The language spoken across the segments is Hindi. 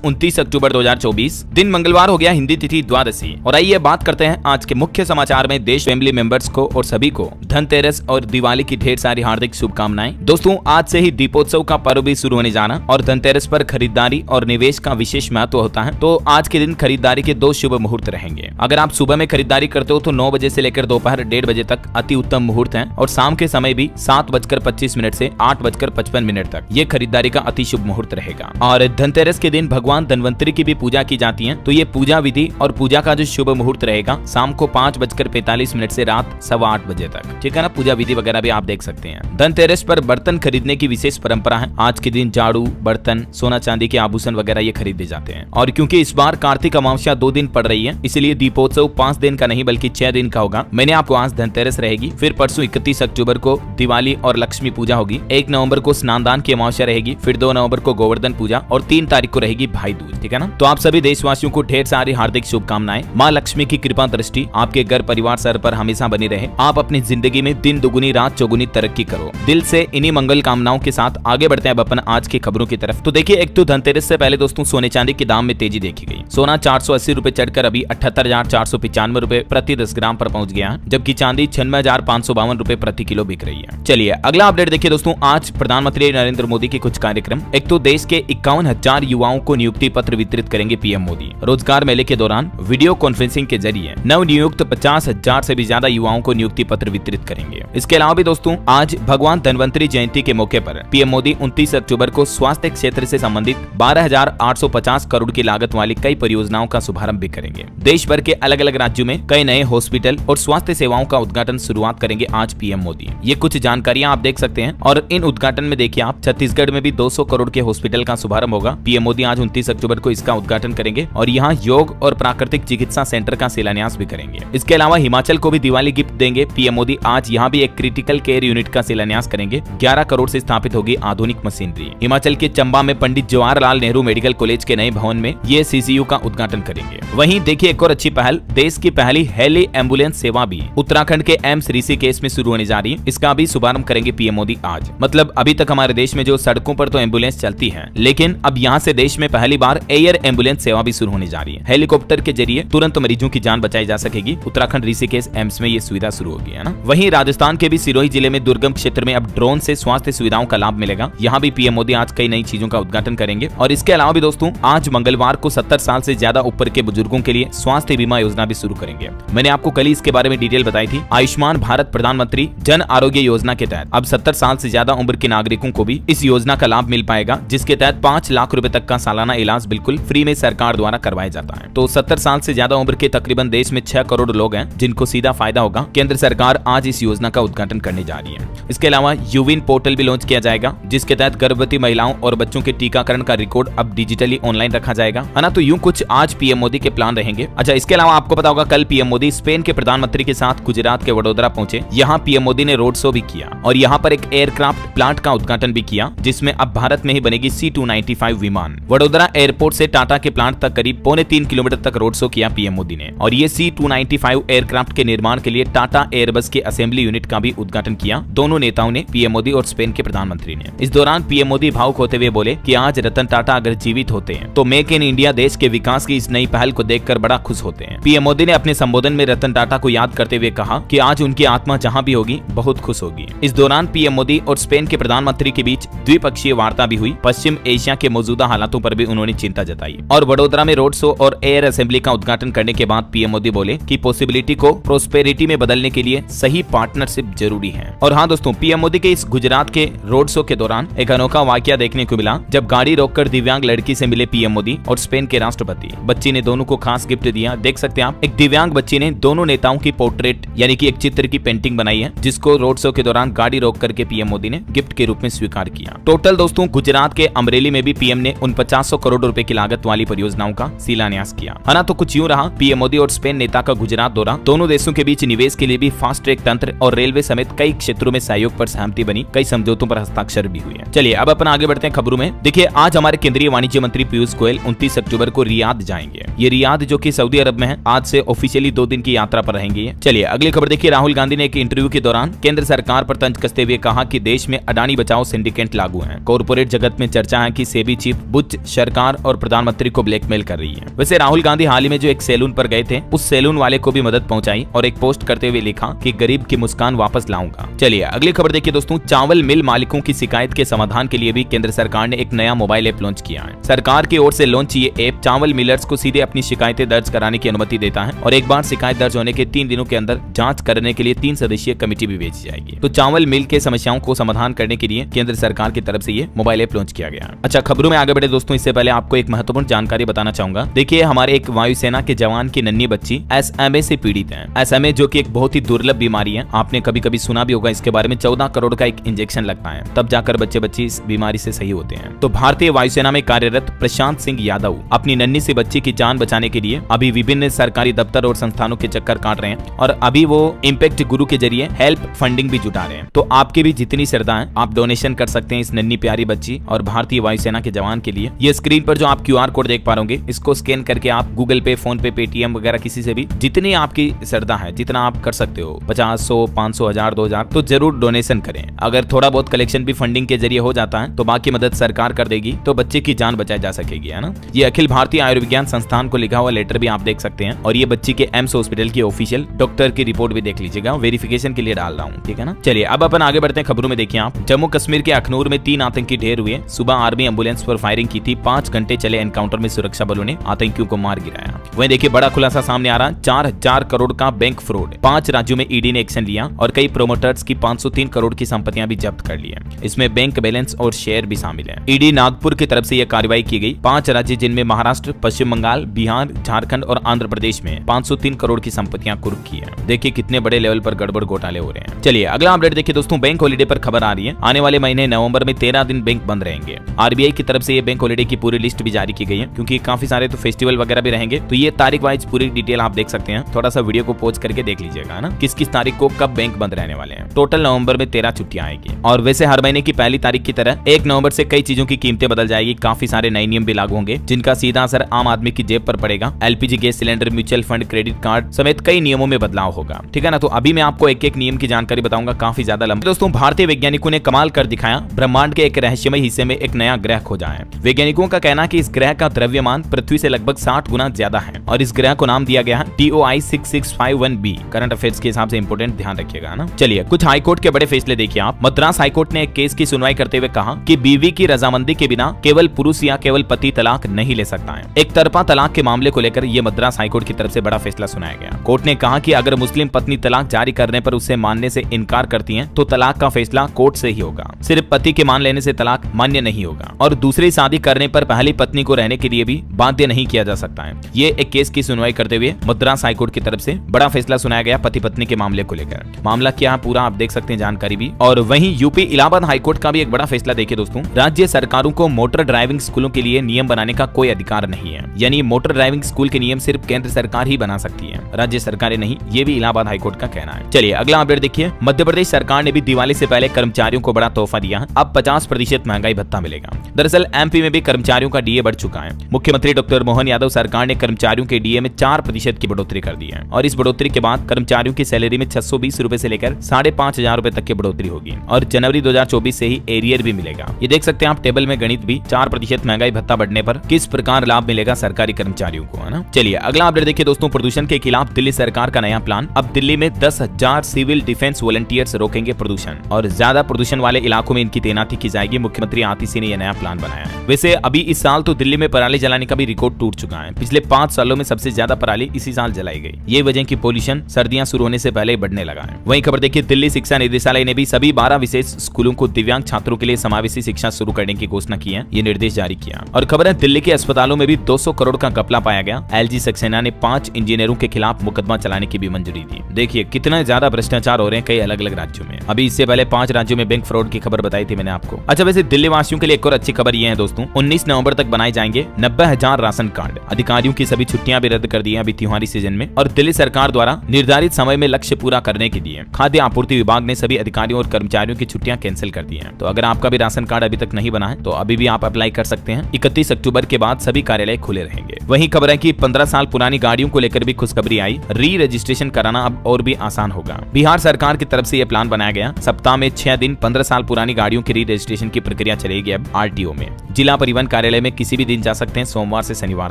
29 अक्टूबर 2024, दिन मंगलवार हो गया, हिंदी तिथि द्वादशी। और आइए बात करते हैं आज के मुख्य समाचार में। देश फैमिली मेंबर्स को और सभी को धनतेरस और दिवाली की ढेर सारी हार्दिक शुभकामनाएं। दोस्तों, आज से ही दीपोत्सव का पर्व भी शुरू होने जाना और धनतेरस पर खरीदारी और निवेश का विशेष महत्व होता है। तो आज के दिन खरीदारी के 2 शुभ मुहूर्त रहेंगे। अगर आप सुबह में खरीदारी करते हो तो 9 बजे से लेकर दोपहर 1:30 बजे तक अति उत्तम मुहूर्त है, और शाम के समय भी 7:25 से 8:55 तक ये खरीदारी का अति शुभ मुहूर्त रहेगा। और धनतेरस के दिन भगवान धनवंतरी की भी पूजा की जाती है। तो ये पूजा विधि और पूजा का जो शुभ मुहूर्त रहेगा शाम को 5:45 से रात 8:15 बजे तक, ठीक है ना। पूजा विधि वगैरह भी आप देख सकते हैं। धनतेरस पर बर्तन खरीदने की विशेष परंपरा है। आज के दिन झाड़ू, बर्तन, सोना चांदी के आभूषण वगैरह ये खरीदे जाते हैं। और क्योंकि इस बार कार्तिक अमावस्या 2 दिन पड़ रही है, इसलिए दीपोत्सव 5 दिन का नहीं बल्कि 6 दिन का होगा। मैंने आपको आज धनतेरस रहेगी, फिर परसों 31 अक्टूबर को दिवाली और लक्ष्मी पूजा होगी, 1 नवंबर को स्नानदान की अमावस्या रहेगी, फिर 2 नवंबर को गोवर्धन पूजा और 3 तारीख को रहेगी भाई दूज, ठीक है ना। तो आप सभी देशवासियों को ढेर सारी हार्दिक शुभकामनाएं। माँ लक्ष्मी की कृपा दृष्टि आपके घर परिवार सर पर हमेशा बनी रहे। आप अपनी जिंदगी में दिन दुगुनी रात चौगुनी तरक्की करो। दिल से इन्हीं मंगल कामनाओं के साथ आगे बढ़ते हैं अब अपन आज की खबरों की तरफ। तो देखिए, एक तो धनतेरस से पहले दोस्तों सोने चांदी के दाम में तेजी देखी गई। सोना 480 रुपए चढ़कर अभी 78,495 रुपए प्रति 10 ग्राम पर पहुंच गया है, जबकि चांदी 96,552 रुपए प्रति किलो बिक रही है। चलिए अगला अपडेट देखिए दोस्तों। आज प्रधानमंत्री नरेंद्र मोदी के कुछ कार्यक्रम। एक तो देश के 51,000 युवाओं को नियुक्ति पत्र वितरित करेंगे पीएम मोदी। रोजगार मेले के दौरान वीडियो कॉन्फ्रेंसिंग के जरिए नव नियुक्त 50,000 से भी ज्यादा युवाओं को नियुक्ति पत्र वितरित करेंगे। इसके अलावा भी दोस्तों आज भगवान धनवंतरी जयंती के मौके पर पीएम मोदी 29 अक्टूबर को स्वास्थ्य क्षेत्र से संबंधित 12,850 करोड़ की लागत वाली कई परियोजनाओं का शुभारंभ भी करेंगे। देश भर के अलग अलग राज्यों में कई नए हॉस्पिटल और स्वास्थ्य सेवाओं का उद्घाटन शुरुआत करेंगे आज पीएम मोदी। ये कुछ जानकारियां आप देख सकते हैं। और इन उद्घाटन में देखिए आप, छत्तीसगढ़ में भी 200 करोड़ के हॉस्पिटल का शुभारंभ होगा। पीएम मोदी आज 29 अक्टूबर को इसका उद्घाटन करेंगे और यहाँ योग और प्राकृतिक चिकित्सा सेंटर का शिलान्यास भी करेंगे। इसके अलावा हिमाचल को भी दिवाली गिफ्ट देंगे पीएम मोदी। आज यहाँ भी एक क्रिटिकल केयर यूनिट का शिलान्यास करेंगे। 11 करोड़ से स्थापित होगी आधुनिक मशीनरी। हिमाचल के चंबा में पंडित जवाहरलाल नेहरू मेडिकल कॉलेज के नए भवन में ये सीसीयू का उद्घाटन करेंगे। वहीं देखिए एक और अच्छी पहल, देश की पहली हेली एम्बुलेंस सेवा भी उत्तराखंड के एम्स ऋषिकेश में शुरू होने जा रही है। इसका भी शुभारंभ करेंगे पीएम मोदी आज। मतलब अभी तक हमारे देश में जो सड़कों पर तो एम्बुलेंस चलती है, लेकिन अब यहाँ से देश में पहली बार एयर एम्बुलेंस सेवा भी शुरू होने जा रही है। हेलीकॉप्टर के जरिए तुरंत मरीजों की जान बचाई जा सकेगी। उत्तराखंड ऋषिकेश एम्स में ये सुविधा शुरू होगी, है ना। वहीं राजस्थान के भी सिरोही जिले में दुर्गम क्षेत्र में अब ड्रोन से स्वास्थ्य सुविधाओं का लाभ मिलेगा। यहाँ भी पीएम मोदी आज कई नई चीजों का उद्घाटन करेंगे। और इसके अलावा भी दोस्तों आज मंगलवार को 70 साल से ज्यादा ऊपर के बुजुर्गों के लिए स्वास्थ्य बीमा योजना भी शुरू करेंगे। मैंने आपको कल ही इसके बारे में डिटेल बताई थी। आयुष्मान भारत प्रधानमंत्री जन आरोग्य योजना के तहत अब 70 साल से ज्यादा उम्र के नागरिकों को भी इस योजना का लाभ मिल पाएगा, जिसके तहत 5 लाख रुपए तक का सालाना इलाज बिल्कुल फ्री में सरकार द्वारा करवाया जाता है। तो 70 साल से ज्यादा उम्र के तकरीबन देश में 6 करोड़ लोग हैं जिनको सीधा फायदा होगा। केंद्र सरकार आज इस योजना का उद्घाटन करने जा रही है। इसके अलावा यूविन पोर्टल भी लॉन्च किया जाएगा, जिसके तहत गर्भवती महिलाओं और बच्चों के टीकाकरण का रिकॉर्ड अब डिजिटली ऑनलाइन रखा जाएगा, है ना। तो यूं कुछ आज पीएम मोदी के प्लान रहेंगे। अच्छा, इसके अलावा आपको पता होगा कल पीएम मोदी स्पेन के प्रधानमंत्री के साथ गुजरात के वडोदरा पहुंचे। यहाँ पीएम मोदी ने रोड शो भी किया और यहाँ पर एक एयरक्राफ्ट प्लांट का उद्घाटन भी किया, जिसमें अब भारत में ही बनेगी C-295 विमान। वडोदरा एयरपोर्ट से टाटा के प्लांट तक करीब 3.25 किलोमीटर तक रोड शो किया पीएम मोदी ने। और ये C-295 एयरक्राफ्ट के निर्माण के लिए टाटा एयरबस के असेंबली यूनिट का भी उद्घाटन किया दोनों नेताओं ने, पीएम मोदी और स्पेन के प्रधानमंत्री ने। इस दौरान पीएम मोदी भावुक होते हुए बोले कि आज रतन टाटा अगर जीवित होते हैं तो मेक इन इंडिया देश के विकास की इस नई पहल को देखकर बड़ा खुश होते हैं। पीएम मोदी ने अपने संबोधन में रतन टाटा को याद करते हुए कहा कि आज उनकी आत्मा जहां भी होगी बहुत खुश होगी। इस दौरान पीएम मोदी और स्पेन के प्रधानमंत्री के बीच द्विपक्षीय वार्ता भी हुई। पश्चिम एशिया के मौजूदा हालातों पर भी उन्होंने चिंता जताई। और वडोदरा में रोड शो और एयर असेंबली का उद्घाटन करने के बाद पीएम मोदी बोले कि पॉसिबिलिटी को प्रोस्पेरिटी में बदलने के लिए सही पार्टनरशिप जरूरी है। और हाँ दोस्तों, पीएम मोदी के इस गुजरात के रोड शो के दौरान एक अनोखा वाकया देखने को मिला, जब गाड़ी रोककर दिव्यांग लड़की से मिले पीएम मोदी और स्पेन के राष्ट्रपति। बच्ची ने दोनों को खास गिफ्ट दिया। देख सकते हैं आप, एक दिव्यांग बच्ची ने दोनों नेताओं की पोर्ट्रेट यानी कि एक चित्र की पेंटिंग बनाई है, जिसको रोड शो के दौरान गाड़ी रोक करके पीएम मोदी ने गिफ्ट के रूप में स्वीकार किया। टोटल दोस्तों गुजरात के अमरेली में भी पीएम ने 4900 करोड़ रुपए की लागत वाली परियोजनाओं का शिलान्यास किया, है ना। तो कुछ यूं रहा पीएम मोदी और स्पेन नेता का गुजरात दौरा। दोनों देशों के बीच निवेश के लिए भी फास्ट ट्रैक तंत्र और रेलवे समेत कई क्षेत्रों में सहयोग पर सहमति बनी। कई समझौतों पर हस्ताक्षर भी हुए हैं। चलिए अब अपन आगे बढ़ते हैं खबरों में। देखिए आज हमारे केंद्रीय वाणिज्य मंत्री पीयूष गोयल 29 अक्टूबर को रियाद जाएंगे। ये रियाद जो कि सऊदी अरब में है, आज से ऑफिशियली 2 दिन की यात्रा पर रहेंगे। चलिए अगली खबर देखिए। राहुल गांधी ने एक इंटरव्यू के दौरान केंद्र सरकार पर तंज कसते हुए कहा कि देश में अडानी बचाओ सिंडिकेट लागू है। कॉर्पोरेट जगत में चर्चा है कि सेबी चीफ बुच सरकार और प्रधानमंत्री को ब्लैकमेल कर रही है। वैसे राहुल गांधी हाल ही में जो एक सैलून पर गए थे, उस सैलून वाले को भी मदद पहुंचाई और एक पोस्ट करते हुए लिखा कि गरीब की मुस्कान वापस लाऊंगा। चलिए अगली खबर देखिए दोस्तों। चावल मिल मालिकों की शिकायत के समाधान के लिए भी केंद्र सरकार ने एक नया मोबाइल ऐप लॉन्च किया है। सरकार की ओर से लॉन्च ये ऐप चावल मिलर्स को सीधे अपनी शिकायतें दर्ज कराने की अनुमति देता है और एक बार शिकायत दर्ज होने के 3 दिनों के अंदर जांच करने के लिए 3 सदस्यीय कमेटी भी भेजी जाएगी। तो चावल मिल के समस्याओं को समाधान करने के लिए केंद्र सरकार की तरफ से ये मोबाइल ऐप लॉन्च किया गया। अच्छा, खबरों में आगे बढ़े दोस्तों, इससे पहले आपको एक महत्वपूर्ण जानकारी बताना चाहूंगा। देखिए, हमारे एक वायुसेना के जवान की नन्ही बच्ची SMA से पीड़ित है। SMA जो कि एक बहुत ही दुर्लभ बीमारी है, आपने कभी कभी सुना भी होगा इसके बारे में। 14 करोड़ का एक इंजेक्शन लगता है, तब जाकर बच्चे इस बीमारी से सही होते हैं। तो भारतीय वायुसेना में कार्यरत प्रशांत सिंह यादव अपनी नन्ही सी बच्ची की जान बचाने के लिए अभी विभिन्न सरकारी दफ्तर और संस्थानों के चक्कर काट रहे हैं और अभी वो इम्पैक्ट गुरु के जरिए हेल्प फंडिंग भी जुटा रहे हैं। तो आपकी भी जितनी श्रद्धा है, आप डोनेशन कर सकते हैं इस नन्ही प्यारी बच्ची और भारतीय वायुसेना के जवान के लिए। ये स्क्रीन पर जो आप QR कोड देख पा रहे होंगे, इसको स्कैन करके आप गूगल पे, फोन पे, पेटीएम वगैरह किसी से भी जितनी आपकी श्रद्धा है, जितना आप कर सकते हो, 50, 100, 500, 1000, 2000, तो जरूर डोनेशन करें। अगर थोड़ा बहुत कलेक्शन भी फंडिंग के जरिए हो जाता है तो बाकी मदद सरकार कर देगी, तो बच्चे की जान बचाई जा सकेगी, है ना। ये अखिल भारतीय आयुर्विज्ञान संस्थान को लिखा हुआ लेटर भी आप देख सकते हैं और ये बच्ची के एम्स हॉस्पिटल की ऑफिशियल डॉक्टर की रिपोर्ट भी देख लीजिएगा, वेरिफिकेशन के लिए डाल रहा हूँ, ठीक है ना। चलिए अब अपन आगे बढ़ते हैं खबरों में। देखिए आप, जम्मू कश्मीर के अखनूर में 3 आतंकी ढेर हुए। सुबह आर्मी एम्बुलेंस पर फायरिंग की थी। 5 घंटे चले एनकाउंटर में सुरक्षा बलों ने आतंकियों को मार गिराया। वहीं देखिए बड़ा खुलासा सामने आ रहा, 4000 करोड़ का बैंक फ्रॉड। 5 राज्यों में ईडी ने एक्शन लिया और कई प्रोमोटर्स की 503 करोड़ की संपत्तियां भी जब्त कर ली है। इसमें बैंक बैलेंस और शेयर भी शामिल है। ईडी नागपुर की तरफ से यह कार्रवाई की गई। 5 राज्य जिनमें महाराष्ट्र, पश्चिम बंगाल, बिहार, झारखंड और आंध्र प्रदेश में 503 करोड़ की संपत्तियां कुर्क की है। देखिए कितने बड़े लेवल पर गड़बड़ घोटाले हो रहे हैं। चलिए अगला अपडेट देखिए दोस्तों। बैंक हॉलिडे पर खबर आ रही है। आने वाले महीने नवंबर में 13 दिन बैंक बंद रहेंगे। RBI की तरफ से ये बैंक हॉलिडे की पूरी लिस्ट भी जारी की गई है, क्योंकि काफी सारे तो फेस्टिवल वगैरह भी रहेंगे। तो ये तारीख वाइज पूरी डिटेल आप देख सकते हैं। थोड़ा सा वीडियो को पॉज करके देख लीजिएगा ना, किस किस तारीख को कब बैंक बंद रहने वाले हैं। टोटल नवंबर में 13 छुट्टियां आएगी। और वैसे हर महीने की पहली तारीख की तरह 1 नवंबर से कई चीजों की कीमतें बदल जाएगी। काफी सारे नए नियम भी लागू होंगे, जिनका सीधा असर आम आदमी की जेब पर पड़ेगा। LPG gas cylinder, mutual fund, credit card समेत कई नियमों में बदलाव होगा, ठीक है ना। तो अभी मैं आपको एक नियम की जानकारी बताऊंगा, काफी ज्यादा लंबा। दोस्तों, भारतीय वैज्ञानिकों ने कमाल कर दिखाया। ब्रह्मांड के एक रहस्यमय हिस्से में एक नया ग्रह खोजा है। वैज्ञानिकों का कहना है कि इस ग्रह का द्रव्यमान पृथ्वी से लगभग 60 गुना ज्यादा है और इस ग्रह को नाम दिया गया है TOI 6651b। करंट अफेयर्स के हिसाब से इंपोर्टेंट, ध्यान रखिएगा ना। चलिए कुछ हाईकोर्ट के बड़े फैसले देखिए आप। मद्रास हाईकोर्ट ने एक केस की सुनवाई करते हुए कहा कि बीवी की रजामंदी के बिना केवल पुरुष या केवल पति तलाक नहीं ले सकता है। एक तरफा तलाक के मामले को लेकर यह मद्रास हाईकोर्ट की तरफ से बड़ा फैसला सुनाया गया। कोर्ट ने कहा कि अगर मुस्लिम पत्नी तलाक जारी करने पर उसे मानने से इनकार करती है तो तलाक का फैसला कोर्ट से ही होगा। सिर्फ पति के मान लेने से तलाक मान्य नहीं होगा और दूसरी शादी करने पर पहली पत्नी को रहने के लिए भी बाध्य नहीं किया जा सकता है। ये एक केस की सुनवाई करते हुए मद्रास हाईकोर्ट की तरफ से बड़ा फैसला सुनाया गया पति पत्नी के मामले को लेकर। मामला क्या है पूरा आप देख सकते हैं, जानकारी भी। और वहीं यूपी इलाहाबाद हाईकोर्ट का भी एक बड़ा फैसला देखिए दोस्तों। राज्य सरकारों को मोटर ड्राइविंग स्कूलों के लिए नियम बनाने का कोई अधिकार नहीं है। यानी मोटर ड्राइविंग स्कूल के नियम सिर्फ केंद्र सरकार ही बना सकती है, राज्य सरकारें नहीं। ये भी इलाहाबाद हाईकोर्ट का कहना है। चलिए अगला अपडेट देखिए। मध्य प्रदेश सरकार ने भी दिवाली से पहले कर्मचारियों को बड़ा तोहफा दिया। अब 50% महंगाई भत्ता मिलेगा। दरअसल MP में भी कर्मचारियों का DA बढ़ चुका है। मुख्यमंत्री डॉक्टर मोहन यादव सरकार ने कर्मचारियों के DA में 4% की बढ़ोतरी कर दी है और इस बढ़ोतरी के बाद कर्मचारियों की सैलरी में 620 रुपए से लेकर 5,500 रुपए तक की बढ़ोतरी होगी और जनवरी 2024 से ही एरियर भी मिलेगा। ये देख सकते हैं आप टेबल में गणित भी। 4% महंगाई भत्ता बढ़ने पर किस प्रकार लाभ मिलेगा सरकारी कर्मचारियों को, है ना। चलिए अगला अपडेट देखिए दोस्तों। प्रदूषण के खिलाफ दिल्ली सरकार का नया प्लान। अब दिल्ली में 10,000 सिविल डिफेंस वॉलंटियर्स रोकेंगे प्रदूषण और ज्यादा प्रदूषण वाले इलाकों में इनकी तैनाती की जाएगी। मुख्यमंत्री आतिशी ने यह नया प्लान बनाया है। वैसे अभी इस साल तो दिल्ली में पराली जलाने का भी रिकॉर्ड टूट चुका है। पिछले 5 सालों में सबसे ज्यादा पराली इसी साल जलाई गई। ये वजह की पोल्यूशन सर्दियां शुरू होने से पहले बढ़ने लगा है। वहीं खबर देखिए, दिल्ली शिक्षा निदेशालय ने भी सभी 12 विशेष स्कूलों को दिव्यांग छात्रों के लिए समावेशी शिक्षा शुरू करने की घोषणा की है। ये निर्देश जारी किया। और खबर है दिल्ली के अस्पतालों में भी 200 करोड़ का घपला पाया गया। LG सक्सेना ने 5 इंजीनियरों के खिलाफ मुकदमा चलाने की भी मंजूरी दी। देखिए कितना ज्यादा भ्रष्टाचार हो रहे हैं कई अलग अलग राज्यों में। अभी इससे पहले 5 राज्यों में बैंक फ्रॉड की खबर बताई थी मैंने आपको। अच्छा वैसे दिल्ली वासियों के लिए एक और अच्छी खबर ये है दोस्तों, 19 नवंबर तक बनाए जाएंगे 90,000 राशन कार्ड। अधिकारियों की सभी छुट्टियां भी रद्द कर दी है अभी त्योहारी सीजन में। और दिल्ली सरकार द्वारा निर्धारित समय में लक्ष्य पूरा करने के लिए खाद्य आपूर्ति विभाग ने सभी अधिकारियों और कर्मचारियों की छुट्टियां कैंसिल कर दी हैं। तो अगर आपका भी राशन कार्ड अभी तक नहीं बना है तो अभी भी आप अप्लाई कर सकते हैं। 31 अक्टूबर के बाद सभी कार्यालय खुले रहेंगे। वहीं खबर है कि 15 साल पुरानी गाड़ियों को लेकर भी खुशखबरी आई, री रजिस्ट्रेशन कराना अब और भी आसान होगा। बिहार सरकार की तरफ से यह प्लान बनाया गया। सप्ताह में 6 दिन 15 साल पुरानी गाड़ियों की री रजिस्ट्रेशन की प्रक्रिया चलेगी अब आरटीओ में। जिला परिवहन कार्यालय में किसी भी दिन जा सकते हैं, सोमवार से शनिवार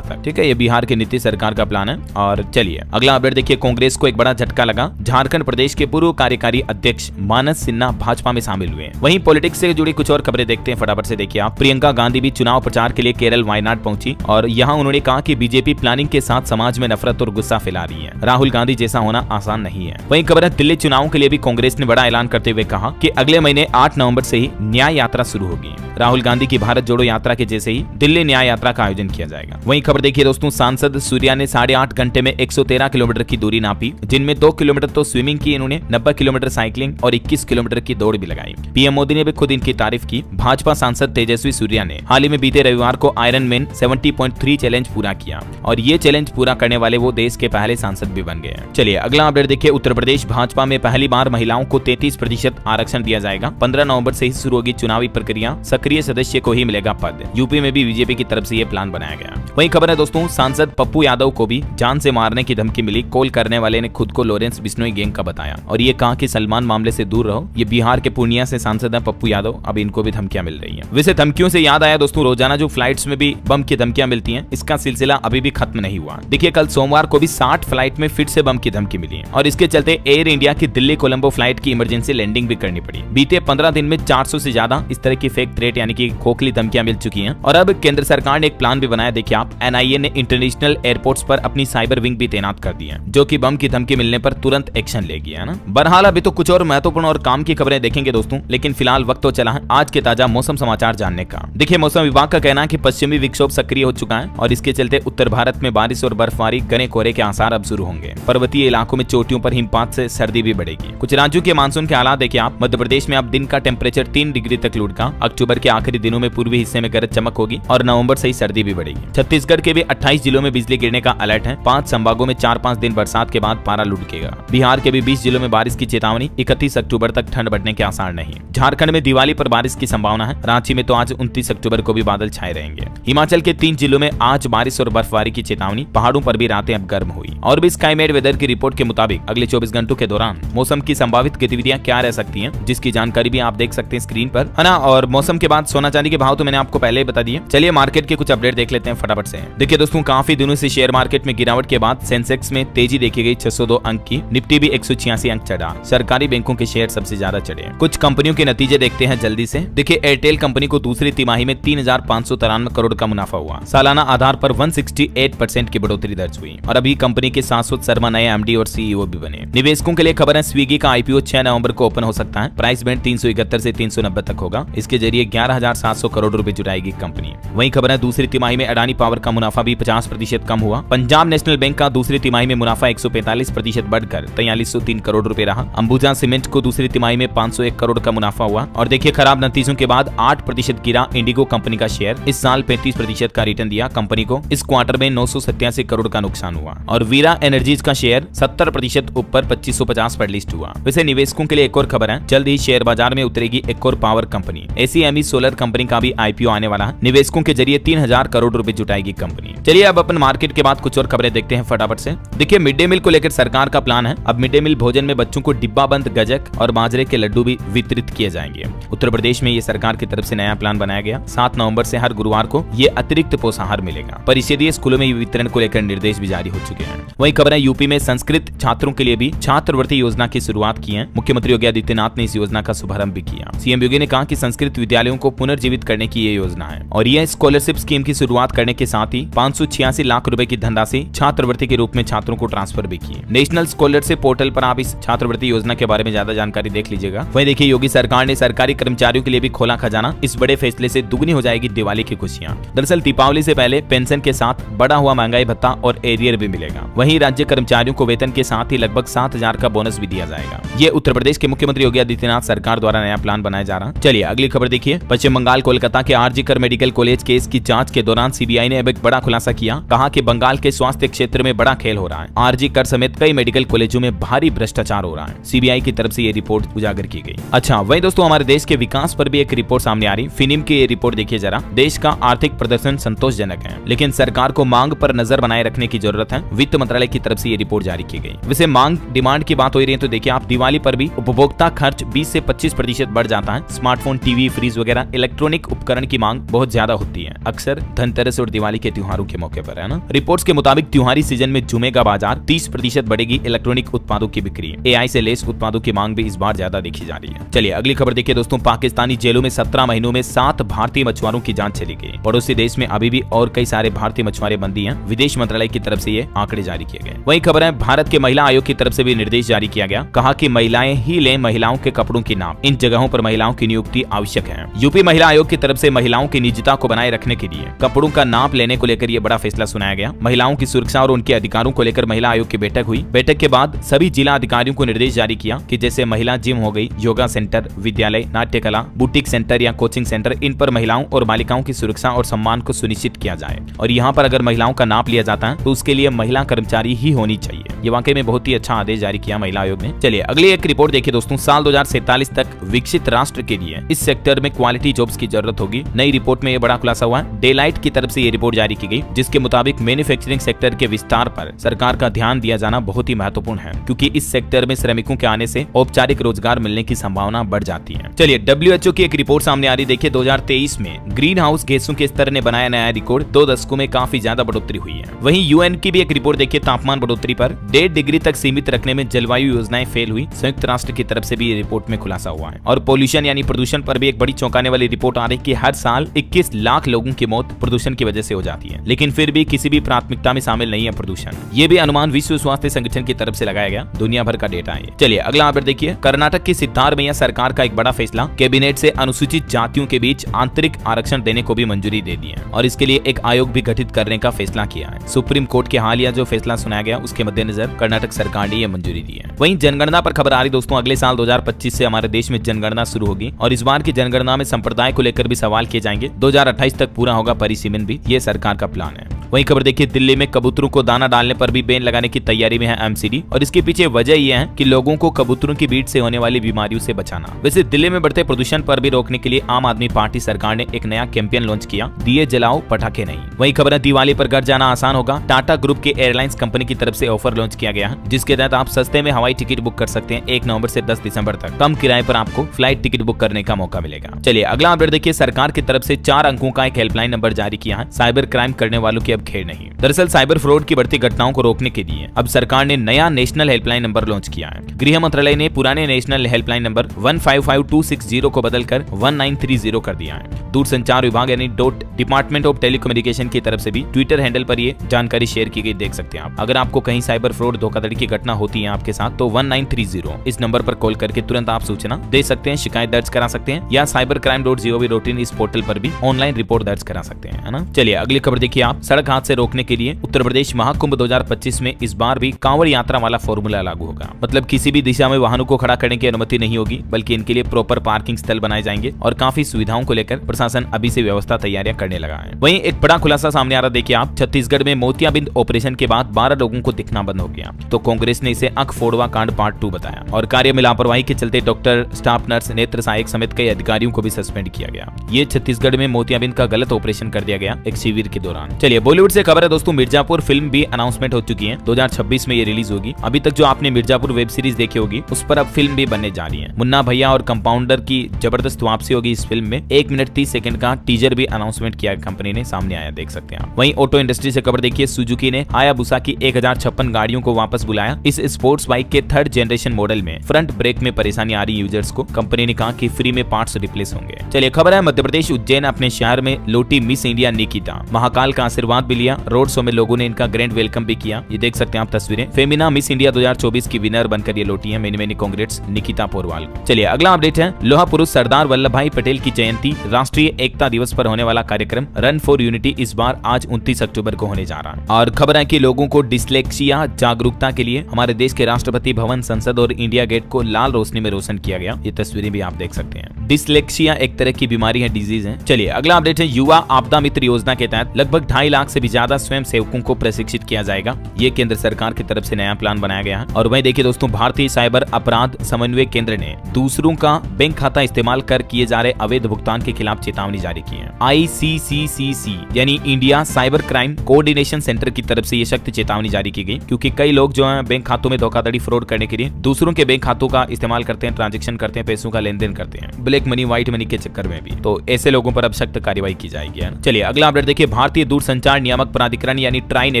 तक। ठीक है, ये बिहार की नीतीश सरकार का प्लान है। और चलिए अगला अपडेट देखिए, कांग्रेस को एक बड़ा झटका लगा। झारखंड प्रदेश के पूर्व कार्यकारी अध्यक्ष मानस सिन्हा भाजपा में शामिल हुए। वहीं पॉलिटिक्स से जुड़ी कुछ और खबरें देखते हैं फटाफट से। देखिए आप, प्रियंका गांधी भी चुनाव प्रचार के लिए केरल वायनाड पहुंची और यहां उन्होंने कहा कि बीजेपी प्लानिंग के साथ समाज में नफरत और गुस्सा फैला रही है। राहुल गांधी जैसा होना आसान नहीं है। वहीं खबर है, दिल्ली चुनाव के लिए भी कांग्रेस ने बड़ा ऐलान करते हुए कहा कि अगले महीने 8 नवंबर से ही न्याय यात्रा शुरू होगी। राहुल गांधी की भारत जोड़ो यात्रा के जैसे ही दिल्ली न्याय यात्रा का आयोजन किया जाएगा। वहीं खबर देखिए दोस्तों, सांसद सूर्या ने 8.5 घंटे में 113 किलोमीटर की दूरी नापी, जिनमें 2 किलोमीटर तो स्विमिंग की इन्होंने, 90 किलोमीटर साइकिलिंग और 21 किलोमीटर की दौड़ भी लगाई। पीएम मोदी ने भी खुद इनकी तारीफ की। भाजपा सांसद तेजस्वी सूर्या ने हाल ही में बीते रविवार को आयरन मैन 70.3 चैलेंज पूरा किया और ये चैलेंज पूरा करने वाले वो देश के पहले सांसद भी बन गए। चलिए अगला अपडेट देखिए, उत्तर प्रदेश भाजपा में पहली बार महिलाओं को 33% आरक्षण दिया जाएगा। 15 नवंबर से ही शुरू होगी चुनावी प्रक्रिया, सक्रिय सदस्य को ही मिलेगा पद। यूपी में भी बीजेपी की तरफ से ये प्लान बनाया गया। वहीं खबर है दोस्तों, सांसद पप्पू यादव को भी जान से मारने की धमकी मिली। कॉल करने वाले ने खुद को लॉरेंस बिश्नोई गैंग का बताया और ये कहा कि सलमान मामले से दूर रहो। ये बिहार के पूर्णिया से सांसद है पप्पू यादव, अब इनको भी धमकियां मिल रही हैं। वैसे धमकियों से याद आया दोस्तों, रोजाना जो फ्लाइट्स में भी बम की धमकियां मिलती हैं, इसका सिलसिला अभी भी खत्म नहीं हुआ। देखिए कल सोमवार को भी 60 फ्लाइट में फिर से बम की धमकी मिली है और इसके चलते एयर इंडिया की दिल्ली कोलंबो फ्लाइट की इमरजेंसी लैंडिंग भी करनी पड़ी। बीते 15 दिन में 400 से ज्यादा इस तरह की फेक थ्रेट यानी कि खोखली धमकियां मिल चुकी हैं और अब केंद्र सरकार ने एक प्लान भी बनाया। देखिए आप, एनआईए ने इंटरनेशनल एयरपोर्ट्स पर अपनी साइबर विंग भी तैनात कर दी है, जो कि बम की धमकी मिलने पर तुरंत एक्शन लेगी, है ना। बहरहाल अभी तो कुछ और महत्वपूर्ण और काम की खबरें देखेंगे दोस्तों, लेकिन फिलहाल वक्त तो चला है आज के ताजा मौसम समाचार जानने का। देखिए मौसम विभाग का कहना है कि पश्चिमी विक्षोभ सक्रिय हो चुका है और इसके चलते उत्तर भारत में बारिश और बर्फबारी, घने कोहरे के आसार अब शुरू होंगे। पर्वतीय इलाकों में चोटियों पर हिमपात से सर्दी भी बढ़ेगी। कुछ राज्यों के मानसून के हालात देखिए आप, मध्य प्रदेश में अब दिन का टेम्परेचर 3 डिग्री तक लुढ़का। अक्टूबर के आखिरी दिनों में पूर्वी हिस्से में गरज चमक होगी और नवंबर से ही सर्दी भी बढ़ेगी। छत्तीसगढ़ के भी 28 जिलों में बिजली गिरने का अलर्ट है। 5 संभागों में 4-5 दिन बरसात के बाद पारा लुढ़केगा। बिहार के भी 20 जिलों में बारिश की चेतावनी, 31 अक्टूबर तक ठंड बढ़ने के आसार नहीं। झारखंड में दिवाली पर बारिश की संभावना है। रांची में तो आज 29 अक्टूबर को भी बादल छाए रहेंगे। हिमाचल के 3 जिलों में आज बारिश और बर्फबारी की चेतावनी, पहाड़ों पर भी रातें अब गर्म हुई। और भी स्काईमेड वेदर की रिपोर्ट के मुताबिक अगले 24 घंटों के दौरान मौसम की संभावित गतिविधियां क्या रह सकती हैं, जिसकी जानकारी भी आप देख सकते हैं स्क्रीन पर, है ना। और मौसम के बाद सोना चांदी के भाव तो मैंने आपको पहले ही बता दिए। चलिए मार्केट के कुछ अपडेट देख लेते हैं फटाफट से। देखिए दोस्तों, काफी दिनों से शेयर मार्केट में गिरावट के बाद सेंसेक्स में तेजी देखी गई 602 अंक की, निफ्टी भी 186 अंक चढ़ा। सरकारी बैंकों के शेयर सबसे ज्यादा चढ़े। कुछ कंपनियों के नतीजे देखते हैं जल्दी से। देखिए एयरटेल कंपनी को दूसरी तिमाही में 3,593 करोड़ का मुनाफा हुआ। सालाना आधार पर 168% की बढ़ोतरी दर्ज हुई और अभी कंपनी के शाश्वत शर्मा नए एमडी और सीईओ भी बने। निवेशकों के लिए खबर है, स्विगी का आईपीओ 6 नवंबर को ओपन हो सकता है। प्राइस बैंड 371 से 390 तक होगा। इसके जरिए 11,700 करोड़ रुपए जुटाएगी कंपनी। वहीं खबर है, दूसरी तिमाही में अडानी पावर का मुनाफा भी 50% कम हुआ। पंजाब नेशनल बैंक का दूसरी तिमाही में मुनाफा 145% बढ़कर 4303 करोड़ रुपए रहा। अंबुजा सीमेंट को दूसरी तिमाही में 501 करोड़ का मुनाफा हुआ। और देखिए खराब नतीजों के बाद 8% गिरा इंडिगो कंपनी का शेयर। इस साल 35% का रिटर्न दिया कंपनी को। इस क्वार्टर में 987 करोड़ का नुकसान हुआ। और वीरा एनर्जीज का शेयर 70% ऊपर 2550 पर लिस्ट हुआ। वैसे निवेशकों के लिए एक और खबर है, जल्द ही शेयर बाजार में उतरेगी एक और पावर कंपनी। एसीएमई सोलर कंपनी का भी आईपीओ आने वाला है। निवेशकों के जरिए 3000 करोड़ रुपए जुटाएगी कंपनी। चलिए अब अपन मार्केट के बाद कुछ और खबरें देखते हैं फटाफट से। देखिए मिड डे मील को लेकर सरकार का प्लान है। अब मिड डे मील भोजन में बच्चों को डिब्बा बंद गजक और बाजरे के लड्डू भी वितरित किए जाएंगे। उत्तर प्रदेश में ये सरकार की तरफ से नया प्लान बनाया गया। 7 नवंबर से हर गुरुवार को ये अतिरिक्त पोषाहार मिलेगा। परिषदीय स्कूलों में वितरण को लेकर निर्देश भी जारी हो चुके हैं। वहीं खबर है, यूपी में संस्कृत छात्रों के लिए भी छात्रवृत्ति योजना की शुरुआत की है। मुख्यमंत्री योगी आदित्यनाथ ने इस योजना का शुभारंभ भी किया। सीएम योगी ने कहा कि संस्कृत विद्यालयों को पुनर्जीवित करने की ये योजना है और यह स्कॉलरशिप स्कीम की शुरुआत करने के साथ ही 586 लाख रुपए की धनराशि छात्रवृत्ति के रूप में छात्रों को ट्रांसफर भी की। नेशनल स्कॉलरशिप पोर्टल पर आप इस छात्रवृत्ति योजना के बारे में ज्यादा जानकारी देख लीजिएगा। वहीं देखिए योगी सरकार ने सरकारी कर्मचारियों के लिए भी खोला खजाना। इस बड़े फैसले से दुगनी हो जाएगी दिवाली की खुशियां। दरअसल दीपावली से पहले पेंशन के साथ बढ़ा हुआ महंगाई भत्ता और एरियर भी मिलेगा। वहीं राज्य कर्मचारियों को वेतन के साथ ही लगभग 7000 का बोनस भी दिया जाएगा। ये उत्तर प्रदेश के मुख्यमंत्री योगी आदित्यनाथ सरकार द्वारा नया प्लान बनाया जा रहा है। चलिए अगली खबर देखिए। पश्चिम बंगाल कोलकाता के आरजी कर मेडिकल कॉलेज केस की जांच के दौरान सीबीआई ने अब एक बड़ा खुलासा किया। कहा कि बंगाल के स्वास्थ्य क्षेत्र में बड़ा खेल हो रहा है। आरजी कर समेत कई मेडिकल कॉलेजों में भारी भ्रष्टाचार हो रहा है। सीबीआई की तरफ से ये रिपोर्ट उजागर की गई। अच्छा वहीं दोस्तों हमारे देश के विकास पर भी एक रिपोर्ट सामने आ रही। फिनिम की ये रिपोर्ट देखिए जरा। देश का आर्थिक प्रदर्शन संतोषजनक है, लेकिन सरकार को मांग पर नजर बनाए रखने की जरूरत है। वित्त मंत्रालय की तरफ से ये रिपोर्ट जारी की गई। वैसे मांग डिमांड की बात हो रही है तो देखिए आप, दिवाली पर भी उपभोक्ता खर्च 20 से 25% बढ़ जाता है। स्मार्टफोन, टीवी, फ्रिज वगैरह इलेक्ट्रॉनिक उपकरण की मांग बहुत ज्यादा होती है, अक्सर धनतेरस और दिवाली के त्योहारों के मौके पर, है ना। रिपोर्ट्स के मुताबिक त्योहारी सीजन में झूमेगा बाजार, 30% बढ़ेगी इलेक्ट्रॉनिक उत्पादों की बिक्री। एआई से लेस उत्पादों की मांग भी इस बार ज्यादा देखी जा रही है। चलिए अगली खबर देखिए दोस्तों, पाकिस्तानी जेलों में 17 महीनों में 7 भारतीय मछुआरों की जान चली गई। पड़ोसी देश में अभी भी और कई सारे भारतीय मछुआरे बंदी हैं। विदेश मंत्रालय की तरफ से ये आंकड़े जारी किए गए। वही खबर है, भारत के महिला आयोग की तरफ से भी निर्देश जारी किया गया। कहा कि महिलाएं ही लें महिलाओं के कपड़ों की नाप, इन जगहों पर महिलाओं की नियुक्ति आवश्यक है। यूपी महिला आयोग की तरफ से महिलाओं की निजता को बनाए रखने के लिए कपड़ों का नाप लेने को लेकर यह बड़ा फैसला सुनाया गया। महिलाओं की सुरक्षा और उनके अधिकारों को लेकर महिला आयोग की बैठक हुई। बैठक के बाद सभी जिला अधिकारियों को निर्देश जारी किया कि जैसे महिला जिम हो गई, योगा सेंटर, विद्यालय, नाट्य कला, बुटीक सेंटर या कोचिंग सेंटर, इन पर महिलाओं और बालिकाओं की सुरक्षा और सम्मान को सुनिश्चित किया जाए। और यहाँ पर अगर महिलाओं का नाप लिया जाता है तो उसके लिए महिला कर्मचारी ही होनी चाहिए। ये वाकई में बहुत ही अच्छा आदेश जारी किया महिला आयोग ने। चलिए अगली एक रिपोर्ट देखिए दोस्तों, साल 2047 तक विकसित राष्ट्र के लिए इस सेक्टर में क्वालिटी जॉब्स की जरूरत होगी। नई रिपोर्ट में ये बड़ा खुलासा हुआ है। डेलाइट की तरफ से ये रिपोर्ट जारी की गई, जिसके मुताबिक मैन्युफैक्चरिंग सेक्टर के विस्तार पर सरकार का ध्यान दिया जाना बहुत ही महत्वपूर्ण है, क्योंकि इस सेक्टर में श्रमिकों के आने से औपचारिक रोजगार मिलने की संभावना बढ़ जाती है। चलिए WHO की एक रिपोर्ट सामने आ रही, देखिए 2023 में ग्रीन हाउस गैसों के स्तर ने बनाया नया रिकॉर्ड। 2 दशकों में काफी ज्यादा बढ़ोतरी हुई है। वहीं UN की भी एक रिपोर्ट देखिए, तापमान बढ़ोतरी पर 1.5 डिग्री तक सीमित रखने में जलवायु योजनाएं फेल हुई। संयुक्त राष्ट्र की तरफ से भी ये रिपोर्ट में खुलासा हुआ है। और पोल्यूशन यानी प्रदूषण पर भी एक बड़ी चौंकाने वाली रिपोर्ट आ रही कि हर साल 21 लाख लोगों की मौत प्रदूषण की वजह से हो जाती है, लेकिन फिर भी किसी भी प्राथमिकता में शामिल नहीं है प्रदूषण। ये भी अनुमान विश्व स्वास्थ्य संगठन की तरफ से लगाया गया, दुनिया भर का डेटा है। चलिए अगला अपडेट देखिए, कर्नाटक की सिद्धारमैया सरकार का एक बड़ा फैसला, कैबिनेट से अनुसूचित जातियों के बीच आंतरिक आरक्षण देने को भी मंजूरी दे दी है और इसके लिए एक आयोग भी गठित करने का फैसला किया है। सुप्रीम कोर्ट के हालिया जो फैसला सुनाया गया उसके मद्देनजर कर्नाटक सरकार ने यह मंजूरी दी है। वहीं जनगणना पर खबर आ रही दोस्तों, अगले साल 2025 से हमारे देश में जनगणना शुरू होगी और इस बार की जनगणना में संप्रदाय को लेकर भी सवाल किए जाएंगे। 2028 तक पूरा होगा परिसीमन भी, ये सरकार का प्लान है। वहीं खबर देखिए, दिल्ली में कबूतरों को दाना डालने पर भी बैन लगाने की तैयारी में है MCD और इसके पीछे वजह यह है कि लोगों को कबूतरों की भीड़ से होने वाली बीमारियों से बचाना। वैसे दिल्ली में बढ़ते प्रदूषण पर भी रोकने के लिए आम आदमी पार्टी सरकार ने एक नया कैंपेन लॉन्च किया, दिए जलाओ पटाखे नहीं। वहीं खबर है, दिवाली पर घर जाना आसान होगा। टाटा ग्रुप के एयरलाइंस कंपनी की तरफ से ऑफर लॉन्च किया गया है, जिसके तहत आप सस्ते में हवाई टिकट बुक कर सकते हैं। 1 नवंबर से 10 दिसंबर तक कम किराए पर आपको फ्लाइट टिकट बुक करने का मौका मिलेगा। चलिए अगला अपडेट देखिए, सरकार की तरफ से 4 अंकों का एक हेल्पलाइन नंबर जारी किया है। साइबर क्राइम करने वालों की अब खेर नहीं। दरअसल साइबर फ्रॉड की बढ़ती घटनाओं को रोकने के लिए अब सरकार ने नया नेशनल हेल्पलाइन नंबर लॉन्च किया है। गृह मंत्रालय ने पुराने नेशनल हेल्पलाइन नंबर 155260 को बदलकर 1930 कर दिया है। दूरसंचार विभाग यानी डिपार्टमेंट ऑफ टेलीकम्युनिकेशन की तरफ से भी ट्विटर हैंडल पर ये जानकारी शेयर की गई, देख सकते हैं आप। अगर आपको कहीं साइबर फ्रॉड धोखाधड़ी की घटना होती है आपके साथ तो 1930 इस नंबर पर कॉल करके तुरंत आप सूचना दे सकते हैं, शिकायत दर्ज करा सकते हैं या cybercrime.gov.in इस पोर्टल पर भी ऑनलाइन रिपोर्ट दर्ज करा सकते हैं, है ना। चलिए अगली खबर देखिए आप, सड़क हादसे रोकने के लिए उत्तर प्रदेश महाकुंभ 2025 में इस बार भी कांवड़ यात्रा वाला फॉर्मूला लागू होगा। मतलब किसी भी दिशा में वाहनों को खड़ा करने की अनुमति नहीं होगी, बल्कि इनके लिए प्रॉपर पार्किंग स्थल बनाए जाएंगे और काफी सुविधाओं को लेकर प्रशासन अभी से व्यवस्था तैयारियां करने लगा है। वहीं एक बड़ा खुलासा सामने आ रहा, देखिए आप, छत्तीसगढ़ में मोतियाबिंद ऑपरेशन के बाद 12 लोगों को दिखना बंद हो गया, तो कांग्रेस ने इसे आंख फोड़वा कांड पार्ट 2 बताया और कार्य में लापरवाही के चलते डॉक्टर, स्टाफ नर्स, नेत्र सहायक समेत कई अधिकारियों को भी सस्पेंड किया गया। ये छत्तीसगढ़ में मोतियाबिंद का गलत ऑपरेशन कर दिया गया एक शिविर के दौरान। चलिए बॉलीवुड से खबर है दोस्तों, मिर्जापुर फिल्म भी अनाउंसमेंट हो चुकी है, 2026 में ये रिलीज होगी। अभी तक जो आपने मिर्जापुर वेब सीरीज देखी होगी उस पर अब फिल्म भी बनने जा रही है। मुन्ना भैया और कंपाउंडर की जबरदस्त वापसी होगी इस फिल्म में। 1 मिनट 30 सेकंड का टीजर भी अनाउंसमेंट किया कंपनी ने, सामने आया, देख सकते हैं आप। वहीं ऑटो इंडस्ट्री से खबर देखिए, सुजुकी ने हायाबुसा की 1056 गाड़ियों को वापस बुलाया। इस स्पोर्ट्स बाइक के 3rd जनरेशन मॉडल में फ्रंट ब्रेक में परेशानी आ रही यूजर्स को कंपनी ने कहा कि फ्री में पार्ट्स रिप्लेस होंगे। चलिए खबर है, मध्य प्रदेश उज्जैन अपने शहर में लौटी मिस इंडिया निकिता, महाकाल का आशीर्वाद भी लिया। रोड शो में लोगों ने इनका ग्रैंड वेलकम भी किया, ये देख सकते हैं आप तस्वीरें। फेमिना मिस इंडिया 2024 की विनर बनकर ये लौटी है। Many congrats Nikita Porwal. चलिए अगला अपडेट है, लोहा पुरुष सरदार वल्लभ भाई पटेल की जयंती, राष्ट्रीय एकता दिवस पर होने वाला कार्यक्रम रन फॉर यूनिटी इस बार आज 29 अक्टूबर को होने जा रहा है। और खबर है कि लोगों को डिस्लेक्सिया जागरूकता के लिए हमारे देश के राष्ट्रपति भवन, संसद और इंडिया गेट को लाल रोशनी में रोशन किया गया। ये तस्वीरें भी आप देख सकते हैं। डिस्लेक्सिया एक तरह की बीमारी है, डिजीज है। चलिए अगला अपडेट है, युवा आपदा मित्र योजना के तहत लगभग 2.5 लाख से भी ज्यादा स्वयं सेवकों को प्रशिक्षित किया जाएगा। ये केंद्र सरकार की तरफ से नया प्लान बनाया गया है। और वहीं देखिए दोस्तों, भारतीय साइबर अपराध समन्वय केंद्र ने दूसरों का बैंक खाता इस्तेमाल कर किए जा रहे अवैध भुगतान के खिलाफ चेतावनी जारी की है। ICCCC यानी India cyber crime coordination centre की तरफ से ये सख्त चेतावनी जारी की गई, क्योंकि कई लोग जो है बैंक खातों में धोखाधड़ी फ्रॉड करने के लिए दूसरों के बैंक खातों का इस्तेमाल करते हैं, ट्रांजैक्शन करते हैं, पैसों का लेन देन करते हैं, ब्लैक मनी व्हाइट मनी के चक्कर में भी। तो ऐसे लोगों पर अब सख्त कार्रवाई की जाएगी। चलिए अगला अपडेट देखिए, भारतीय दूरसंचार नियामक प्राधिकरण यानी ट्राई ने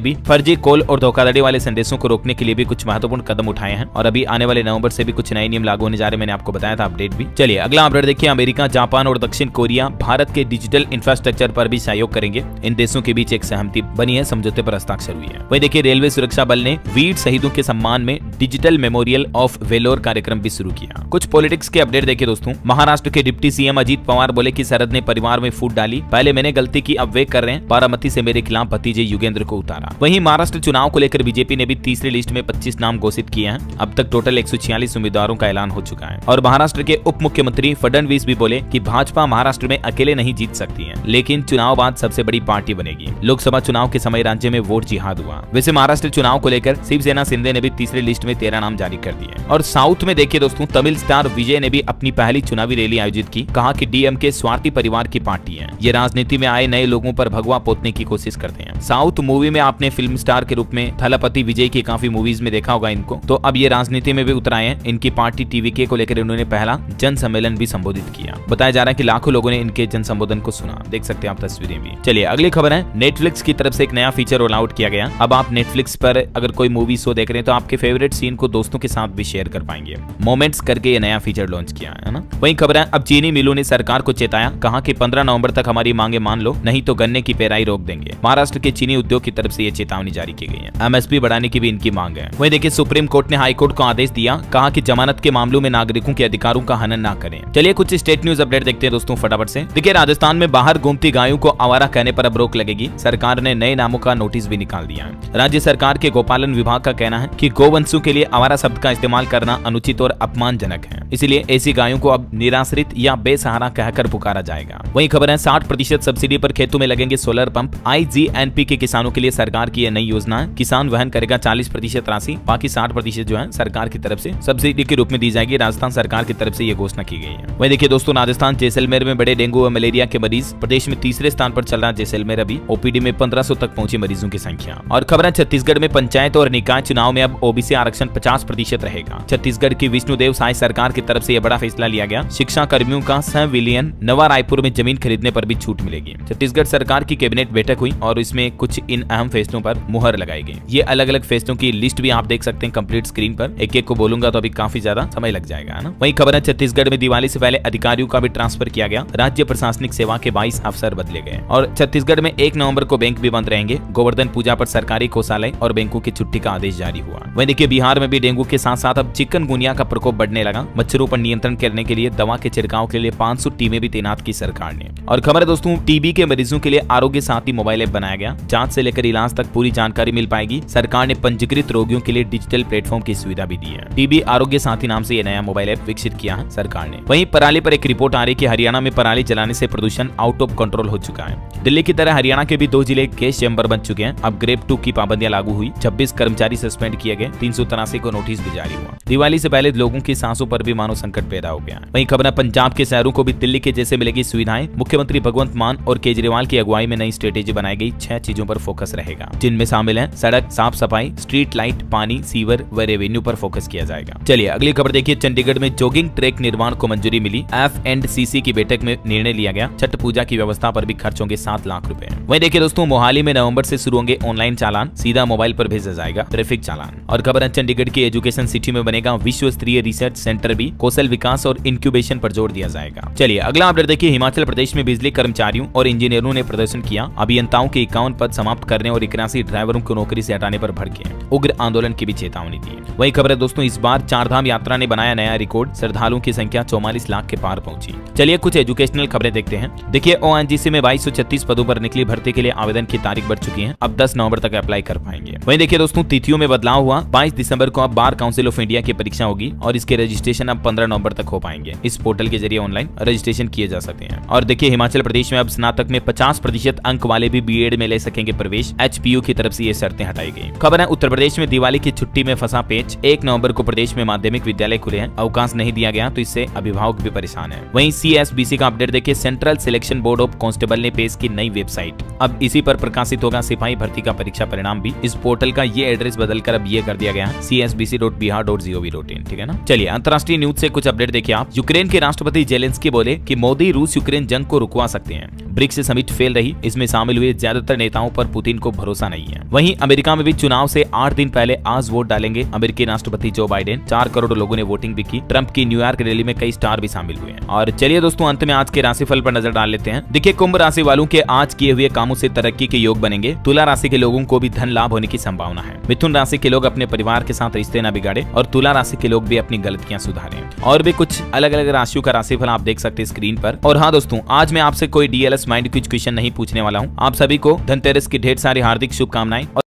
भी फर्जी कॉल और धोखाधड़ी वाले संदेशों को रोकने के लिए भी कुछ महत्वपूर्ण कदम उठाए हैं। और अभी आने वाले नवंबर से भी कुछ नए नियम लागू होने जा रहे हैं, मैंने आपको बताया था अपडेट भी। चलिए अगला अपडेट देखिए, अमेरिका, जापान और दक्षिण कोरिया भारत के डिजिटल इंफ्रास्ट्रक्चर पर भी सहयोग करेंगे। इन देशों के बीच एक सहमति बनी है, समझौते पर हस्ताक्षर हुई है। वहीं देखिए, रेलवे सुरक्षा बल ने वीर शहीदों के सम्मान में डिजिटल मेमोरियल ऑफ वेलोर कार्यक्रम भी शुरू किया। कुछ पॉलिटिक्स के अपडेट देखिए दोस्तों, महाराष्ट्र के डिप्टी सीएम अजीत पवार बोले कि शरद ने परिवार में फूट डाली, पहले मैंने गलती की, अब वे कर रहे हैं, बारामती से मेरे खिलाफ भतीजे युगेंद्र को उतारा। वहीं महाराष्ट्र चुनाव को लेकर बीजेपी ने भी तीसरी लिस्ट में 25 नाम घोषित किए हैं। अब तक टोटल 146 उम्मीदवारों का ऐलान हो चुका है। और महाराष्ट्र के उप मुख्यमंत्री फडणवीस भी बोले कि भाजपा महाराष्ट्र में अकेले नहीं जीत सकती है, लेकिन चुनाव बाद सबसे बड़ी पार्टी बनेगी। लोकसभा चुनाव के समय राज्य में वोट जिहाद हुआ। वैसे महाराष्ट्र चुनाव को लेकर शिवसेना शिंदे ने भी तीसरी लिस्ट में 13 नाम जारी कर दिए। और साउथ में देखिए दोस्तों, तमिल स्टार विजय ने भी अपनी पहली चुनावी रैली आयोजित की, कहा कि डीएमके स्वार्थी परिवार की पार्टी है, ये राजनीति में आए नए लोगों पर भगवा पोतने की कोशिश करते हैं। साउथ मूवी में आपने फिल्म स्टार के रूप में थलपति विजय की काफी मूवीज में देखा होगा इनको, तो अब ये राजनीति में भी उतराए हैं। इनकी पार्टी टीवीके को लेकर इन्होंने पहला जन सम्मेलन भी संबोधित किया। बताया जा रहा है कि लाखों लोगों ने इनके जन संबोधन को सुना, देख सकते हैं आप तस्वीरें भी। चलिए अगली खबर है, नेटफ्लिक्स की तरफ से एक नया फीचर रोल आउट किया गया। अब आप नेटफ्लिक्स पर अगर कोई मूवी शो देख रहे हैं तो आपके फेवरेट सीन को दोस्तों के साथ भी शेयर कर पाएंगे। मोमेंट्स करके ये नया फीचर लॉन्च किया है ना। वहीं खबर है, अब चीनी मिलों ने सरकार को चेताया, कहा कि 15 नवंबर तक हमारी मांगे मान लो, नहीं तो गन्ने की पेराई रोक देंगे। महाराष्ट्र के चीनी उद्योग की तरफ से ये चेतावनी जारी की गई है। एमएसपी बढ़ाने की भी इनकी मांग है। वहीं देखिए, सुप्रीम कोर्ट ने हाई कोर्ट को आदेश दिया, कहा कि जमानत के मामलों में नागरिकों के अधिकारों का हनन ना करें। चलिए कुछ स्टेट न्यूज अपडेट देखते हैं दोस्तों फटाफट से। देखिए, राजस्थान में बाहर घूमती गायों को आवारा कहने पर अब रोक लगेगी। सरकार ने नए नामों का नोटिस भी निकाल दिया है। राज्य सरकार के गोपालन विभाग का कहना है कि गोवंशों के लिए आवारा शब्द का इस्तेमाल करना अनुचित और अपमानजनक है, इसलिए ऐसी गायों को अब निराश्रित या बेसहारा कहकर पुकारा जाएगा। वहीं खबर है, 60% सब्सिडी पर खेतों में लगेंगे सोलर पंप। IGNP के किसानों के लिए सरकार की यह नई योजना है। किसान वहन करेगा 40% राशि, बाकी 60% जो है सरकार की तरफ से सब्सिडी के रूप में दी जाएगी। राजस्थान सरकार की तरफ से यह घोषणा की गई है। वहीं देखिए दोस्तों, राजस्थान जैसलमेर में बड़े डेंगू व मलेरिया के मरीज, प्रदेश में तीसरे स्थान पर चल रहा है जैसलमेर। अभी ओपीडी में 1500 तक पहुंची मरीजों की संख्या। और खबर है, छत्तीसगढ़ में पंचायत और निकाय चुनाव में अब ओबीसी आरक्षण 50% रहेगा। छत्तीसगढ़ की विष्णुदेव साय सरकार की तरफ से यह बड़ा फैसला लिया गया। शिक्षा कर्मियों का 100 विलियन नवा रायपुर में जमीन खरीदने पर भी छूट मिलेगी। छत्तीसगढ़ सरकार की कैबिनेट बैठक हुई और इसमें कुछ इन अहम फैसलों पर मुहर लगाई गई। ये अलग अलग फैसलों की लिस्ट भी आप देख सकते हैं कंप्लीट स्क्रीन पर। एक एक को बोलूंगा तो अभी काफी ज्यादा समय लग जाएगा ना। वहीं खबर है, छत्तीसगढ़ में दिवाली से पहले अधिकारियों का भी ट्रांसफर किया गया। राज्य प्रशासनिक सेवा के 22 अफसर बदले गए। और छत्तीसगढ़ में 1 नवंबर को बैंक भी बंद रहेंगे। गोवर्धन पूजा पर सरकारी कोषालय और बैंकों की छुट्टी का आदेश जारी हुआ। वहीं देखिए, बिहार में भी डेंगू के साथ साथ अब चिकनगुनिया का प्रकोप बढ़ने लगा। मच्छरों पर नियंत्रण करने के लिए दवा के छिड़काव के लिए 500 टीमें भी तैनात की सरकार ने। और खबर है दोस्तों, टीबी के मरीजों के लिए आरोग्य साथी मोबाइल ऐप बनाया गया। जांच से लेकर इलाज तक पूरी जानकारी मिल पाएगी। सरकार ने पंजीकृत रोगियों के लिए डिजिटल प्लेटफॉर्म की सुविधा भी दी है। टीबी आरोग्य साथी नाम से यह नया मोबाइल ऐप विकसित किया है सरकार ने। वहीं पराली पर एक रिपोर्ट आ रही कि हरियाणा में पराली जलाने से प्रदूषण आउट ऑफ कंट्रोल हो चुका है। दिल्ली की तरह हरियाणा के भी 2 जिले गैस चैम्बर बन चुके हैं। अब ग्रेप 2 की पाबंदियां लागू हुई। 26 कर्मचारी सस्पेंड किए गए। 383 को नोटिस भी जारी हुआ। दिवाली से पहले लोगों की सांसों पर भी मानव संकट पैदा हो गया। वहीं खबर है, पंजाब के शहरों को भी दिल्ली के जैसे मिलेगी सुविधाएं। मुख्यमंत्री भगवंत मान और केजरीवाल की अगुवाई में नई स्ट्रेटेजी बनाई गई। 6 चीजों पर फोकस रहेगा, जिनमें शामिल है सड़क, साफ सफाई, स्ट्रीट लाइट, पानी, सीवर व रेवेन्यू पर फोकस किया जाएगा। चलिए अगली खबर देखिए, चंडीगढ़ में जॉगिंग ट्रैक निर्माण को मंजूरी मिली। F&CC की बैठक में निर्णय लिया गया। छठ पूजा की व्यवस्था पर भी खर्च होंगे 7 लाख रुपए। वहीं देखिए दोस्तों, मोहाली में नवंबर से शुरू होंगे ऑनलाइन चालान, सीधा मोबाइल पर भेजा जाएगा ट्रैफिक चालान। और खबर है, चंडीगढ़ की एजुकेशन सिटी में बनेगा विश्व स्तरीय रिसर्च सेंटर भी। कौशल विकास और इंक्यूबेशन पर जोर दिया जाएगा। चलिए अगला अपडेट देखिए, हिमाचल प्रदेश में बिजली कर्मचारियों और इंजीनियरों ने प्रदर्शन किया। अभियंताओं के 51 पद समाप्त करने और 81 ड्राइवरों को नौकरी से हटाने पर भड़के। उग्र आंदोलन की भी चेतावनी दी। वही खबर है दोस्तों, इस बार चारधाम यात्रा ने बनाया नया रिकॉर्ड। श्रद्धालुओं की संख्या 44 लाख के पार पहुंची। चलिए कुछ एजुकेशनल खबरें देखते हैं। देखिए, ONGC में 2236 पदों पर निकली भर्ती के लिए आवेदन की तारीख बढ़ चुकी है। अब 10 नवंबर तक अप्लाई कर पाएंगे। वहीं देखिए दोस्तों, तिथियों में बदलाव हुआ। 22 दिसंबर को अब बार काउंसिल ऑफ इंडिया की परीक्षा होगी और इसके रजिस्ट्रेशन अब 15 नवंबर तक हो पाएंगे। इस पोर्टल के जरिए ऑनलाइन रजिस्ट्रेशन किए जा सकते हैं। और देखिए, हिमाचल प्रदेश में अब स्नातक में 50% अंक वाले भी बीएड में ले सकेंगे प्रवेश। एचपीयू की तरफ से ये शर्तें हटाई गई। खबर है उत्तर प्रदेश में दिवाली की छुट्टी में फंसा पेच। 1 नवंबर को प्रदेश में माध्यमिक विद्यालय खुले हैं, अवकाश नहीं दिया गया तो इससे अभिभावक भी परेशान है। वहीं सीएसबीसी का अपडेट देखिए, central selection board of constable ने पेश की नई वेबसाइट। अब इसी पर प्रकाशित होगा सिपाही भर्ती का परीक्षा परिणाम भी। इस पोर्टल का ये एड्रेस बदलकर अब ये कर दिया गया है csbc.bihar.gov.in, ठीक है ना। चलिए अंतर्राष्ट्रीय न्यूज से कुछ अपडेट देखिए आप। यूक्रेन के राष्ट्रपति जेलेंस्की बोले कि मोदी रूस यूक्रेन जंग को रुकवा सकते हैं। ब्रिक्स समिट फेल रही, इसमें शामिल हुए ज्यादातर नेताओं पर पुतिन को भरोसा नहीं है। वहीं अमेरिका में भी चुनाव से 8 दिन पहले आज वोट डालेंगे अमेरिकी राष्ट्रपति जो बाइडेन। 4 करोड़ लोगों ने वोटिंग भी की। ट्रंप की न्यूयॉर्क रैली में कई स्टार भी शामिल हुए हैं। और चलिए दोस्तों अंत में आज के राशिफल पर नजर डाल लेते हैं। देखिए कुंभ राशि वालों के आज किए हुए कामों से तरक्की के योग बनेंगे। तुला राशि के लोगों को भी धन लाभ होने की संभावना है। मिथुन राशि के लोग अपने परिवार के साथ रिश्ते न बिगाड़े और तुला राशि के लोग भी अपनी गलतियां सुधारें। और भी कुछ अलग अलग राशियों का राशिफल आप देख सकते हैं स्क्रीन पर। और हाँ दोस्तों, आज मैं आपसे कोई डीएलएस माइंड क्विज क्वेश्चन नहीं पूछने वाला हूँ। आप सभी को धनतेरस की ढेर सारी हार्दिक शुभकामनाएं।